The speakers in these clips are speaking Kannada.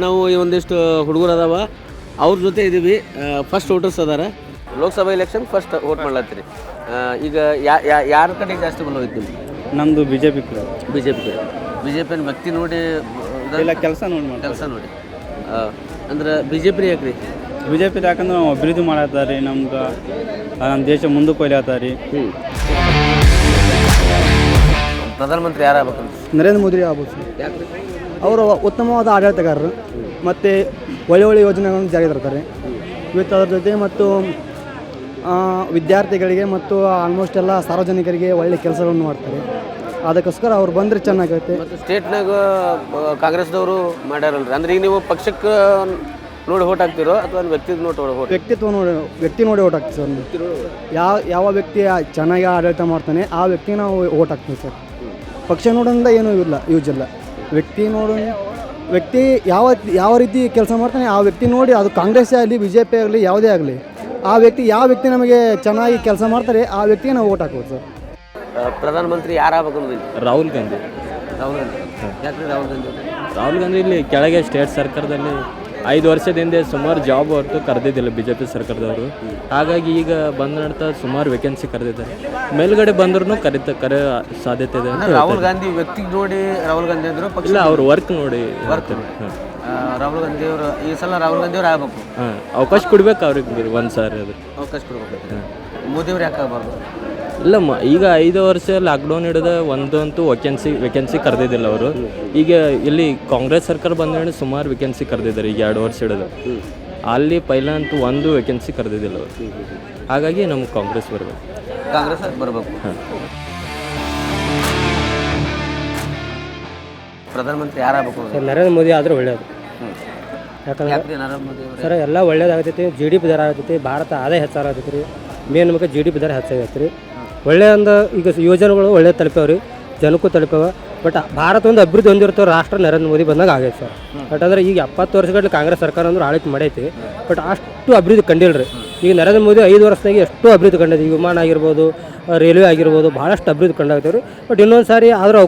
ನಾವು ಈ ಒಂದಿಷ್ಟು ಹುಡುಗರು ಅದಾವ ಅವ್ರ ಜೊತೆ ಇದ್ದೀವಿ. ಫಸ್ಟ್ ವೋಟರ್ಸ್ ಅದಾರ. ಲೋಕಸಭಾ ಎಲೆಕ್ಷನ್ ಫಸ್ಟ್ ವೋಟ್ ಮಾಡ್ಲತ್ತೀರಿ. ಈಗ ಯಾರ ಕಡೆ ಜಾಸ್ತಿ ಬಲ ಹೋಯ್ತು ನಿಮ್ಗೆ? ನಮ್ಮದು B J P B J ಪಿನ ವ್ಯಕ್ತಿ ನೋಡಿ ಇಲ್ಲ ಕೆಲಸ ನೋಡಿ ಅಂದ್ರೆ ಬಿ ಜೆ ಪಿ ಯಾಕ್ರಿ? ಬಿ ಜೆ ಪಿ ಯಾಕಂದ್ರೆ ನಾವು ಅಭಿವೃದ್ಧಿ ಮಾಡತ್ತಾರೆ ರೀ, ನಮ್ಗೆ ನಮ್ಮ ದೇಶ ಮುಂದಕ್ಕೆ ಒಯ್ಲತ್ತಾರ ರೀ. ಪ್ರಧಾನಮಂತ್ರಿ ಯಾರಾಗಬೇಕಂತ? ನರೇಂದ್ರ ಮೋದಿ ಆಗ್ಬೋದು ಸರ್. ಯಾಕ್ರಿ? ಅವರು ಉತ್ತಮವಾದ ಆಡಳಿತಗಾರರು ಮತ್ತು ಒಳ್ಳೆ ಯೋಜನೆಗಳನ್ನು ಜಾರಿಗೆ ತರ್ತಾರೆ. ವಿತ್ ಅದರ ಜೊತೆ ಮತ್ತು ವಿದ್ಯಾರ್ಥಿಗಳಿಗೆ ಮತ್ತು ಆಲ್ಮೋಸ್ಟ್ ಎಲ್ಲ ಸಾರ್ವಜನಿಕರಿಗೆ ಒಳ್ಳೆ ಕೆಲಸಗಳನ್ನು ಮಾಡ್ತಾರೆ. ಅದಕ್ಕೋಸ್ಕರ ಅವ್ರು ಬಂದರೆ ಚೆನ್ನಾಗೈತೆ. ಮತ್ತು ಸ್ಟೇಟ್ನಾಗ ಕಾಂಗ್ರೆಸ್ದವರು ಮಾಡ್ಯಾರಲ್ರಿ, ಅಂದ್ರೆ ಈಗ ನೀವು ಪಕ್ಷಕ್ಕೆ ನೋಡಿ ಓಟ್ ಹಾಕ್ತಿರೋ ಅಥವಾ ವ್ಯಕ್ತಿಗೆ ವ್ಯಕ್ತಿ ನೋಡಿ ಓಟ್ ಹಾಕ್ತೀವಿ ಸರ್. ಯಾವ ವ್ಯಕ್ತಿ ಚೆನ್ನಾಗಿ ಆಡಳಿತ ಮಾಡ್ತಾನೆ ಆ ವ್ಯಕ್ತಿಗೆ ನಾವು ಓಟ್ ಹಾಕ್ತೀವಿ ಸರ್. ಪಕ್ಷ ನೋಡೋದ್ರಿಂದ ಏನೂ ಯೂಸ್ ಇಲ್ಲ. ವ್ಯಕ್ತಿ ಯಾವ ರೀತಿ ಕೆಲಸ ಮಾಡ್ತಾನೆ ಆ ವ್ಯಕ್ತಿ ನೋಡಿ, ಅದು ಕಾಂಗ್ರೆಸ್ ಆಗಲಿ ಬಿ ಜೆ ಪಿ ಆಗಲಿ ಯಾವುದೇ ಆಗಲಿ, ಯಾವ ವ್ಯಕ್ತಿ ನಮಗೆ ಚೆನ್ನಾಗಿ ಕೆಲಸ ಮಾಡ್ತಾರೆ ಆ ವ್ಯಕ್ತಿಗೆ ನಾವು ಓಟ್ ಹಾಕ್ಬೋದು ಸರ್. ಪ್ರಧಾನಮಂತ್ರಿ ಯಾರಾಗಬೇಕು? ರಾಹುಲ್ ಗಾಂಧಿ. ಯಾಕ್ರಿ ರಾಹುಲ್ ಗಾಂಧಿ ಇಲ್ಲಿ ಕೆಳಗೆ ಸ್ಟೇಟ್ ಸರ್ಕಾರದಲ್ಲಿ 5 ವರ್ಷದ ಹಿಂದೆ ಸುಮಾರು ಜಾಬ್ ಹೊರತು ಕರೆದಿದ್ದಿಲ್ಲ ಬಿ ಜೆ ಪಿ ಸರ್ಕಾರದವರು. ಹಾಗಾಗಿ ಈಗ ಬಂದ ನಂತರ ಸುಮಾರು ವೇಕೆನ್ಸಿ ಕರೆದಿದ್ದಾರೆ. ಮೇಲ್ಗಡೆ ಬಂದ್ರೂ ಕರೆ ಸಾಧ್ಯತೆ ಇದೆ. ರಾಹುಲ್ ಗಾಂಧಿ ವ್ಯಕ್ತಿಗೆ ನೋಡಿ ರಾಹುಲ್ ಗಾಂಧಿ ಅಂದರು ಇಲ್ಲ, ಅವ್ರ ವರ್ಕ್ ನೋಡಿ ರಾಹುಲ್ ಗಾಂಧಿ ಅವರು ಈ ಸಲ ರಾಹುಲ್ ಗಾಂಧಿ ಅವ್ರು ಆಗಬೇಕು. ಅವಕಾಶ ಕೊಡ್ಬೇಕು ಅವ್ರಿಗೆ ಒಂದು ಸಾರಿ ಅದು ಅವಕಾಶ ಕೊಡ್ಬೇಕು. ಮೋದಿ ಅವ್ರು ಯಾಕೆ ಆಗಬಾರ್ದು? ಇಲ್ಲ, ಈಗ 5 ವರ್ಷ ಲಾಕ್ಡೌನ್ ಹಿಡಿದ ಒಂದಂತೂ ವೇಕೆನ್ಸಿ ಕರೆದಿದ್ದಿಲ್ಲ ಅವರು. ಈಗ ಇಲ್ಲಿ ಕಾಂಗ್ರೆಸ್ ಸರ್ಕಾರ ಬಂದ ಸುಮಾರು ವೇಕೆನ್ಸಿ ಕರೆದಿದ್ದಾರೆ ಈಗ 2 ವರ್ಷ ಹಿಡಿದು. ಅಲ್ಲಿ ಪೈಲ ಅಂತೂ ಒಂದು ವೇಕೆನ್ಸಿ ಕರೆದಿದ್ದಿಲ್ಲ ಅವರು. ಹಾಗಾಗಿ ನಮ್ಗೆ ಕಾಂಗ್ರೆಸ್ ಬರಬೇಕು. ಪ್ರಧಾನಮಂತ್ರಿ ಯಾರಾಗಬೇಕು? ನರೇಂದ್ರ ಮೋದಿ ಆದರೆ ಒಳ್ಳೆಯದು. ಯಾಕಂದ್ರೆ ಸರ್ ಎಲ್ಲ ಒಳ್ಳೇದಾಗತೈತಿ. ಜಿ ಡಿ ಪಿ ದರ ಆಗತೈತಿ, ಭಾರತ ಆದಾಯ ಹೆಚ್ಚಾಗತೈತಿ ರೀ. ಮೇನ್ ನಮಗೆ ಜಿ ಡಿ ಪಿ ದರ ಹೆಚ್ಚಾಗೈತೆ ರೀ. ಒಳ್ಳೆಯ ಒಂದು ಈಗ ಯೋಜನೆಗಳು ಒಳ್ಳೆ ತಲುಪ್ಯಾವ, ಜನಕ್ಕೂ ತಲುಪ್ಯಾವ. ಬಟ್ ಭಾರತ ಒಂದು ಅಭಿವೃದ್ಧಿ ಹೊಂದಿರ್ತವೆ ರಾಷ್ಟ್ರ ನರೇಂದ್ರ ಮೋದಿ ಬಂದಾಗ ಆಗೈತೆ ಸರ್. ಬಟ್ ಅಂದ್ರೆ ಈಗ 70 ವರ್ಷಗಟ್ಟಲೆ ಕಾಂಗ್ರೆಸ್ ಸರ್ಕಾರ ಅಂದ್ರೆ ಆಳ್ವಿಕೆ ಮಾಡೈತಿ, ಬಟ್ ಅಷ್ಟು ಅಭಿವೃದ್ಧಿ ಕಂಡಿಲ್ಲ ರೀ. ಈಗ ನರೇಂದ್ರ ಮೋದಿ 5 ವರ್ಷದಾಗಿ ಎಷ್ಟು ಅಭಿವೃದ್ಧಿ ಕಂಡೈತಿ. ಈಗ ವಿಮಾನ ಆಗಿರ್ಬೋದು, ರೈಲ್ವೆ ಆಗಿರ್ಬೋದು, ಭಾಳಷ್ಟು ಅಭಿವೃದ್ಧಿ ಕಂಡಾಗ್ತೇವೆ ರೀ. ಬಟ್ ಇನ್ನೊಂದು ಸಾರಿ ಆದರೂ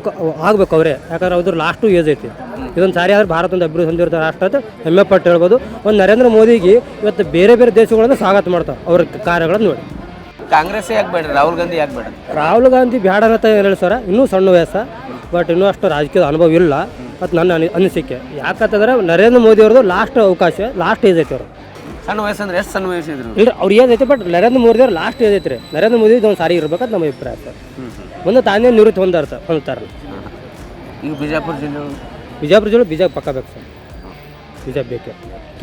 ಆಗ್ಬೇಕು ಅವರೇ, ಯಾಕಂದ್ರೆ ಅವ್ರ ಲಾಸ್ಟು ಏಜ್ ಐತಿ. ಇದೊಂದು ಸಾರಿ ಆದ್ರೆ ಭಾರತ ಒಂದು ಅಭಿವೃದ್ಧಿ ಹೊಂದಿರ್ತಾರೆ ರಾಷ್ಟ್ರ ಅಂತ ಹೆಮ್ಮೆ ಪಟ್ಟು ಹೇಳ್ಬೋದು. ಒಂದು ನರೇಂದ್ರ ಮೋದಿಗೆ ಇವತ್ತು ಬೇರೆ ದೇಶಗಳನ್ನು ಸ್ವಾಗತ ಮಾಡ್ತಾವೆ ಅವ್ರ ಕಾರ್ಯಗಳನ್ನು ನೋಡಿ. ಕಾಂಗ್ರೆಸ್ ಯಾಕೆ ಬೇಡ? ರಾಹುಲ್ ಗಾಂಧಿ ಯಾಕೆ ಬೇಡ? ರಾಹುಲ್ ಗಾಂಧಿ ಬೇಡ ಅಂತ ಹೇಳಿ ಸರ್, ಇನ್ನೂ ಸಣ್ಣ ವಯಸ್ಸು, ಬಟ್ ಇನ್ನೂ ಅಷ್ಟು ರಾಜಕೀಯದ ಅನುಭವ ಇಲ್ಲ ಮತ್ತು ನನ್ನ ಅನಿಸಿಕೆ. ಯಾಕಂತಂದ್ರೆ ನರೇಂದ್ರ ಮೋದಿ ಅವ್ರದ್ದು ಲಾಸ್ಟ್ ಏಜ್ ಐತಿ. ಅವರು ಸಣ್ಣ ವಯಸ್ಸು ಅಂದ್ರೆ ಎಷ್ಟು ಸಣ್ಣ ವಯಸ್ಸು ಇದ್ರು ಇಲ್ಲ, ಅವ್ರು ಏಜ್ ಐತೆ, ಬಟ್ ನರೇಂದ್ರ ಮೋದಿ ಅವ್ರು ಲಾಸ್ಟ್ ಏಜ್ ಐತ್ರಿ. ನರೇಂದ್ರ ಮೋದಿ ಒಂದು ಸಾರಿ ಇರ್ಬೇಕಂತ ನಮ್ಮ ಅಭಿಪ್ರಾಯ ಸರ್. ಮುಂದೆ ತಾನೇ ನಿವೃತ್ತಿ ಹೊಂದ್ತಾರೆ. ಈಗ ಬಿಜಾಪುರ ಜಿಲ್ಲೆ ಬಿಜೆಪಿ ಪಕ್ಕ ಬೇಕು ಸರ್. ಬಿಜೆಪಿ ಬೇಕೆ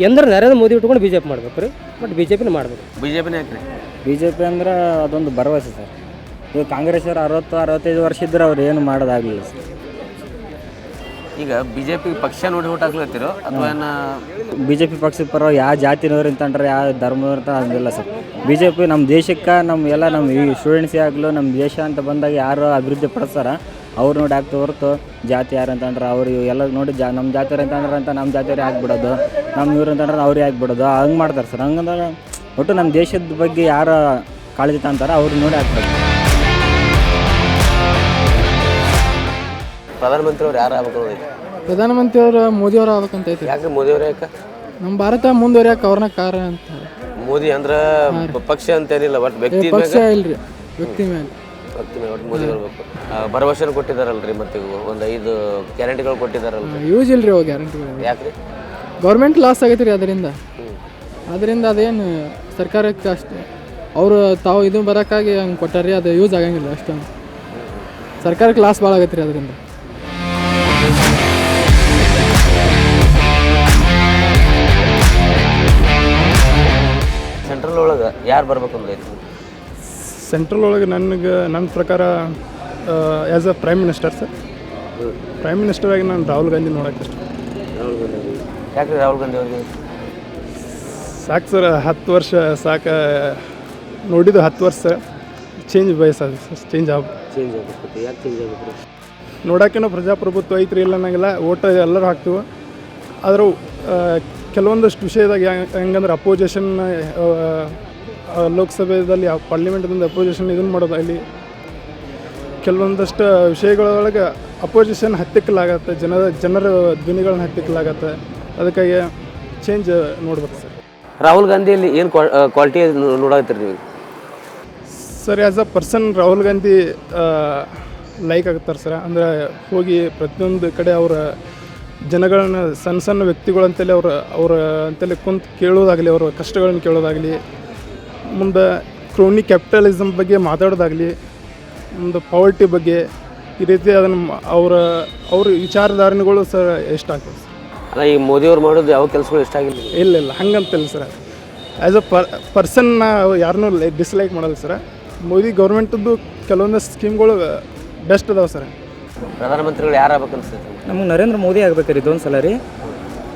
ಎಂದ್ರೆ ನರೇಂದ್ರ ಮೋದಿ ಇಟ್ಕೊಂಡು ಬಿಜೆಪಿ ಮಾಡ್ಬೇಕು ರೀ. ಬಟ್ ಬಿಜೆಪಿನ ಮಾಡ್ಬೇಕು. ಬಿಜೆಪಿನೇ ಯಾಕ್ರಿ? ಬಿಜೆಪಿ ಅಂದ್ರೆ ಅದೊಂದು ಭರವಸೆ ಸರ್. ಈಗ ಕಾಂಗ್ರೆಸ್ ಅವರು 60-65 ವರ್ಷ ಇದ್ರೆ ಅವ್ರು ಏನು ಮಾಡೋದಾಗಲಿಲ್ಲ ಸರ್. ಈಗ ಬಿಜೆಪಿ ಪಕ್ಷ ನೋಡಿ ಓಟ್ ಹಾಕ್ಲತ್ತಿರೋ ಅಥವಾ ಬಿಜೆಪಿ ಪಕ್ಷದ ಪರ ಯಾವ ಜಾತಿನವ್ರು ಅಂತಂದ್ರೆ ಯಾವ ಧರ್ಮದವ್ರು ಅಂತ ಹಂಗಿಲ್ಲ ಸರ್. ಬಿಜೆಪಿ ನಮ್ಮ ದೇಶಕ್ಕೆ ನಮ್ಮ ಈ ಸ್ಟೂಡೆಂಟ್ಸೇ ಆಗಲು ನಮ್ಮ ದೇಶ ಅಂತ ಬಂದಾಗ ಯಾರು ಅಭಿವೃದ್ಧಿ ಪಡಿಸ್ತಾರ ಅವ್ರು ನೋಡಿ ಆಗ್ತಾ ಹೊರತು ಜಾತಿ ಯಾರು ಅಂತಂದ್ರೆ ಅವ್ರು ಎಲ್ಲ ನೋಡಿ ನಮ್ಮ ಜಾತಿಯವ್ರು ಅಂತಂದ್ರೆ ನಮ್ಮ ಜಾತಿಯವ್ರೇ ಆಗ್ಬಿಡೋದು, ನಮ್ಮ ಇವ್ರು ಅಂತಂದ್ರೆ ಅವ್ರಿಗೆ ಆಗ್ಬಿಡೋದು, ಹಂಗೆ ಮಾಡ್ತಾರೆ ಸರ್. ಹಂಗಂದಾಗ ಒಟ್ಟು ನಮ್ಮ ದೇಶದ ಬಗ್ಗೆ ಯಾರು ಕಾಳಜಿ ತಂತಾರೆ ಅವ್ರು ನೋಡಿ ಆಗ್ತಾರೆ. ಪ್ರಧಾನಮಂತ್ರಿ ಅವ್ರು ಯಾರು ಆಗ್ಬೇಕು? ಪ್ರಧಾನಮಂತ್ರಿ ಅವರು ಮೋದಿ ಅವರು ಆಗ್ಬೇಕಂತ ಐತಿ. ಯಾಕೆ ಮೋದಿ ಅವ್ರು? ಯಾಕೆ ನಮ್ಮ ಭಾರತ ಮುಂದುವರಿಯಕ್ಕೆ ಅವ್ರನ್ನ ಕಾರಣ ಅಂತ. ಮೋದಿ ಅಂದ್ರೆ ಪಕ್ಷ ಅಂತೇನಿಲ್ಲ, ಬಟ್ ವ್ಯಕ್ತಿ ಪಕ್ಷ ಇಲ್ರಿ, ವ್ಯಕ್ತಿ ಮೇಲೆ ಮೋದಿ ಬರ್ಬೇಕು. ಭರವಸೆ ಕೊಟ್ಟಿದ್ದಾರಲ್ರಿ, ಮತ್ತೆ ಒಂದು 5 ಗ್ಯಾರಂಟಿಗಳು ಕೊಟ್ಟಿದ್ದಾರಲ್ರಿ. ಯೂಸ್ ಇಲ್ರಿ ಅವು ಗ್ಯಾರಂಟಿಗಳು. ಯಾಕ್ರಿ? ಗೌರ್ಮೆಂಟ್ ಲಾಸ್ ಆಗೈತೆ ರೀ ಅದರಿಂದ. ಅದೇನು ಸರ್ಕಾರಕ್ಕೆ ಅಷ್ಟೇ ಅವರು ತಾವು ಇದು ಬರೋಕ್ಕಾಗಿ ಹಂಗೆ ಕೊಟ್ಟಾರಿ, ಅದು ಯೂಸ್ ಆಗಂಗಿಲ್ಲ ಅಷ್ಟೊಂದು. ಸರ್ಕಾರಕ್ಕೆ ಲಾಸ್ ಭಾಳ ಆಗೈತೆ ರೀ ಅದರಿಂದ. ಸೆಂಟ್ರಲ್ ಒಳಗೆ ಯಾರು ಬರ್ಬೇಕು ಅಂದ್ರೆ? ಸೆಂಟ್ರಲ್ ಒಳಗೆ ನನ್ನ ಪ್ರಕಾರ as a prime minister sir, prime minister ಆಗಿ ನಾನು ರಾಹುಲ್ ಗಾಂಧಿ ನೋಡೋಕೆ ಇಷ್ಟ. ಯಾಕೆ ರಾಹುಲ್ ಗಾಂಧಿ ಅವ್ರಿಗೆ ಸಾಕು ಸರ್, 10 ವರ್ಷ ಸಾಕು ನೋಡಿದ್ದು. 10 ವರ್ಷ ಚೇಂಜ್ ಬಯಸೋದು ಸರ್, ಚೇಂಜ್ ಆಗ್ಬೇಕು. ಯಾಕೆ ಚೇಂಜ್ ಆಗ್ಬೇಕು? ನೋಡೋಕ್ಕೇನೋ ಪ್ರಜಾಪ್ರಭುತ್ವ ಐತ್ರಿ, ಇಲ್ಲ ಅನ್ನಂಗಿಲ್ಲ, ಓಟ್ ಎಲ್ಲರೂ ಹಾಕ್ತೀವಿ. ಆದರೂ ಕೆಲವೊಂದಷ್ಟು ವಿಷಯದಾಗ ಹೆಂಗಂದ್ರೆ ಅಪೋಸಿಷನ್ ಲೋಕಸಭೆಯಲ್ಲಿ ಪಾರ್ಲಿಮೆಂಟ್ದಿಂದ ಅಪೋಸಿಷನ್ ಇದನ್ನು ಮಾಡೋದು, ಇಲ್ಲಿ ಕೆಲವೊಂದಷ್ಟು ವಿಷಯಗಳೊಳಗೆ ಅಪೋಸಿಷನ್ ಹತ್ತಿಕ್ಕಲಾಗತ್ತೆ, ಜನರ ಧ್ವನಿಗಳನ್ನ ಹತ್ತಿಕ್ಕಲಾಗತ್ತೆ. ಅದಕ್ಕಾಗಿ ಚೇಂಜ್ ನೋಡ್ಬೇಕು ಸರ್. ರಾಹುಲ್ ಗಾಂಧಿಯಲ್ಲಿ ಏನು ಕ್ವಾಲಿಟಿ ನೋಡಾಕತ್ತೀರಿ ನೀವು? Sir as a person Rahul Gandhi like ಆಗ್ತಾರೆ ಸರ್. ಅಂದರೆ ಹೋಗಿ ಪ್ರತಿಯೊಂದು ಕಡೆ ಅವರ ಜನಗಳನ್ನ ಸಣ್ಣ ಸಣ್ಣ ವ್ಯಕ್ತಿಗಳಂತಲೇ ಅವರ ಅಂತಲೇ ಕುಂತು ಕೇಳೋದಾಗಲಿ, ಅವರ ಕಷ್ಟಗಳನ್ನು ಕೇಳೋದಾಗಲಿ, ಮುಂದೆ ಕ್ರೋನಿ ಕ್ಯಾಪಿಟಲಿಸಮ್ ಬಗ್ಗೆ ಮಾತಾಡೋದಾಗಲಿ, ಮುಂದೆ ಪಾವರ್ಟಿ ಬಗ್ಗೆ ಈ ರೀತಿ ಅದನ್ನು ಅವ್ರ ವಿಚಾರಧಾರಣೆಗಳು ಸರ್ ಇಷ್ಟ ಆಗ್ತದೆ ಸರ್. ಅಲ್ಲ, ಈ ಮೋದಿಯವ್ರು ಮಾಡೋದು ಯಾವ ಕೆಲಸಗಳು ಇಷ್ಟ ಆಗಿಲ್ಲ? ಇಲ್ಲ ಹಂಗಂತಿಲ್ಲ ಸರ್. ಆ್ಯಸ್ ಅ ಪರ್ಸನ್ ಯಾರನ್ನೂ ಡಿಸ್ಲೈಕ್ ಮಾಡಲ್ಲ ಸರ್. ಮೋದಿ ಗೌರ್ಮೆಂಟದ್ದು ಕೆಲವೊಂದು ಸ್ಕೀಮ್ಗಳು ಬೆಸ್ಟ್ ಅದಾವೆ ಸರ್. ಪ್ರಧಾನಮಂತ್ರಿಗಳು ಯಾರು ಆಗ್ಬೇಕು ಅನ್ಸುತ್ತೆ? ನಮಗೆ ನರೇಂದ್ರ ಮೋದಿ ಆಗ್ಬೇಕ್ರಿ ಇದೊಂದು ಸಲ ರೀ.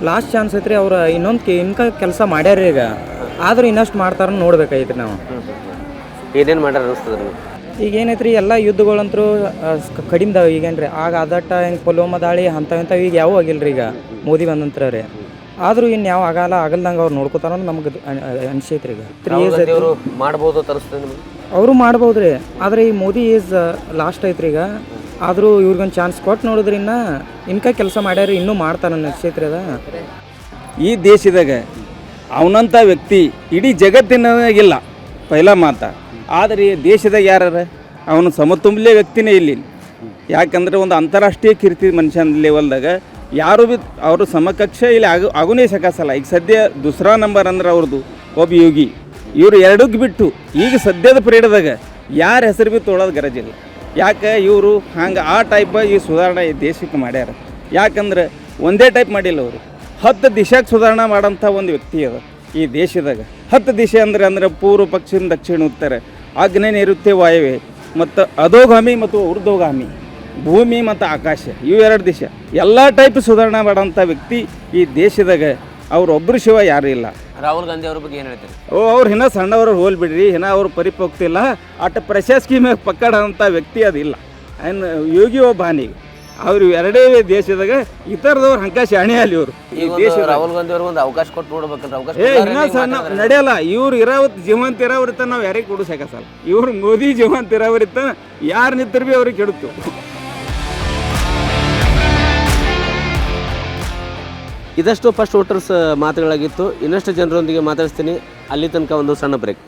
ಲಾಸ್ಟ್ ಚಾನ್ಸ್ ಐತ್ರಿ. ಅವ್ರು ಇನ್ನೊಂದು ಕೆಲಸ ಮಾಡ್ಯಾರ ಈಗ, ಆದರೂ ಇನ್ನಷ್ಟು ಮಾಡ್ತಾರ ನೋಡ್ಬೇಕಾಯ್ತು ನಾವು. ಏನೇನು ಮಾಡ್ಯಾರ ಅನಿಸ್ತದೆ ನಿಮಗೆ? ಈಗ ಏನೈತ್ರಿ, ಎಲ್ಲ ಯುದ್ಧಗಳಂತರೂ ಕಡಿಮೆದಾವ ಈಗೇನು ರೀ. ಆಗ ಅದಟ್ಟ ಹೆಂಗೆ ಪುಲ್ವಾಮ ದಾಳಿ ಅಂಥವು ಈಗ ಯಾವೂ ಆಗಿಲ್ಲ ರೀ ಈಗ ಮೋದಿ ಬಂದಂತ್ರ ರೀ. ಆದರೂ ಇನ್ನು ಯಾವ ಆಗಲ್ದಂಗೆ ಅವ್ರು ನೋಡ್ಕೋತಾರ ನಮಗೆ ಅನಿಸೈತ್ರಿ. ಈಗ ಮಾಡ್ಬೋದು ತರಿಸ್ತದೆ ನಿಮಗೆ? ಅವರು ಮಾಡ್ಬೋದು ರೀ, ಆದರೆ ಈ ಮೋದಿ ಏಜ್ ಲಾಸ್ಟ್ ಐತ್ರಿ ಈಗ. ಆದರೂ ಇವ್ರಿಗೊಂದು ಚಾನ್ಸ್ ಕೊಟ್ಟು ನೋಡಿದ್ರಿ ಇನ್ಕ ಕೆಲಸ ಮಾಡ್ಯಾರ, ಇನ್ನೂ ಮಾಡ್ತಾನೆ ಅನಿಸೈತ್ರಿ ಅದ. ಈ ದೇಶದಾಗ ಅವನಂಥ ವ್ಯಕ್ತಿ ಇಡೀ ಜಗತ್ತಿನಾಗಿಲ್ಲ ಪೈಲ ಮಾತ. ಆದರೆ ಈ ದೇಶದಾಗ ಯಾರ ಅವನು ಸಮತುಂಬಲೇ ವ್ಯಕ್ತಿನೇ ಇಲ್ಲಿ. ಯಾಕಂದರೆ ಒಂದು ಅಂತಾರಾಷ್ಟ್ರೀಯ ಕೀರ್ತಿ ಮನುಷ್ಯನ ಲೆವೆಲ್ದಾಗ ಯಾರು ಭೀ ಅವರು ಸಮಕಕ್ಷ ಇಲ್ಲಿ ಆಗುನೇ ಸಕಾಸಲ್ಲ. ಈಗ ಸದ್ಯ ದುಸರಾ ನಂಬರ್ ಅಂದ್ರೆ ಅವ್ರದ್ದು ಒಬ್ಬ ಯೋಗಿ. ಇವರು ಎರಡಕ್ಕೆ ಬಿಟ್ಟು ಈಗ ಸದ್ಯದ ಪೀರಿಯಡ್ದಾಗ ಯಾರ ಹೆಸರು ಭೀ ತೊಳೋದು ಗರಜಿಲ್ಲ. ಯಾಕೆ ಇವರು ಹಂಗೆ ಆ ಟೈಪ್ ಈ ಸುಧಾರಣೆ ಈ ದೇಶಕ್ಕೆ ಮಾಡ್ಯಾರ. ಯಾಕಂದ್ರೆ ಒಂದೇ ಟೈಪ್ ಮಾಡಿಲ್ಲ ಅವರು, 10 ದಿಶೆಗೆ ಸುಧಾರಣೆ ಮಾಡೋಂಥ ಒಂದು ವ್ಯಕ್ತಿ ಅದ ಈ ದೇಶದಾಗ. 10 ದಿಶೆ ಅಂದ್ರೆ ಪೂರ್ವ, ಪಶ್ಚಿಮ, ದಕ್ಷಿಣ, ಉತ್ತರ, ಆಗ್ನೇಯ, ನೈಋತ್ಯ, ವಾಯುವ್ಯ ಮತ್ತು ಅಧೋಗಾಮಿ ಮತ್ತು ಊರ್ಧ್ವಗಾಮಿ, ಭೂಮಿ ಮತ್ತು ಆಕಾಶ, ಇವು 2 ದಿಶೆ ಎಲ್ಲ ಟೈಪ್ ಸುಧಾರಣೆ ಮಾಡೋಂಥ ವ್ಯಕ್ತಿ ಈ ದೇಶದಾಗ ಅವ್ರೊಬ್ಬರು ಶಿವ ಯಾರೂ ಇಲ್ಲ. ರಾಹುಲ್ ಗಾಂಧಿ ಅವ್ರ ಬಗ್ಗೆ ಏನು ಹೇಳ್ತಾರೆ? ಅವ್ರು ಇನ್ನೂ ಸಣ್ಣವರು ಹೋಲ್ ಬಿಡ್ರಿ, ಇನ್ನೂ ಅವ್ರು ಪರಿಪಕ್ತಿ ಇಲ್ಲ. ಅಟ್ ಪ್ರಶಸ್ತಿ ಮೇಲೆ ಪಕ್ಕಡೋಂಥ ವ್ಯಕ್ತಿ ಅದಿಲ್ಲ. ಇನ್ನು ಯೋಗಿ ಒಬ್ಬ ಹಾನಿಗೆ ಅವ್ರು 2 ದೇಶದಾಗ ಇತರದವ್ರು ಹಂಕ ಶಾಣೆ ಅಲ್ಲಿ ಇವರು. ಈ ರಾಹುಲ್ ಗಾಂಧಿ ಅವ್ರಿಗೆ ಒಂದು ಅವಕಾಶ ಕೊಟ್ಟು ನೋಡ್ಬೇಕಂದ್ರೆ ಅವಕಾಶ ಇನ್ನೂ ಸಣ್ಣ ನಡೆಯಲ್ಲ. ಇವ್ರು ಇರಾವತ್ತು ಜೀವಂತ ಇರೋವ್ರಿತ್ತ ನಾವು ಯಾರಿಗೆ ಕೊಡಿಸಕಸಲ್ಲ. ಇವ್ರು ಮೋದಿ ಜೀವಂತ ಇರೋವ್ರಿತ್ತ ಯಾರು ನಿಂತರು ಭೀ ಅವ್ರಿಗೆ ಕೆಡುತ್ತು. ಇದಷ್ಟು ಫಸ್ಟ್ ವೋಟರ್ಸ್ ಮಾತುಗಳಾಗಿತ್ತು. ಇನ್ನಷ್ಟು ಜನರೊಂದಿಗೆ ಮಾತಾಡಿಸ್ತೀನಿ. ಅಲ್ಲಿ ತನಕ ಒಂದು ಸಣ್ಣ ಬ್ರೇಕ್.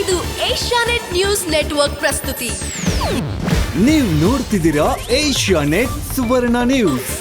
ಇದು ಏಷ್ಯಾನೆಟ್ ನ್ಯೂಸ್ ನೆಟ್ವರ್ಕ್ ಪ್ರಸ್ತುತಿ. ನೀವು ನೋಡ್ತಿದ್ದೀರಾ ಏಷ್ಯಾನೆಟ್ ಸುವರ್ಣ ನ್ಯೂಸ್.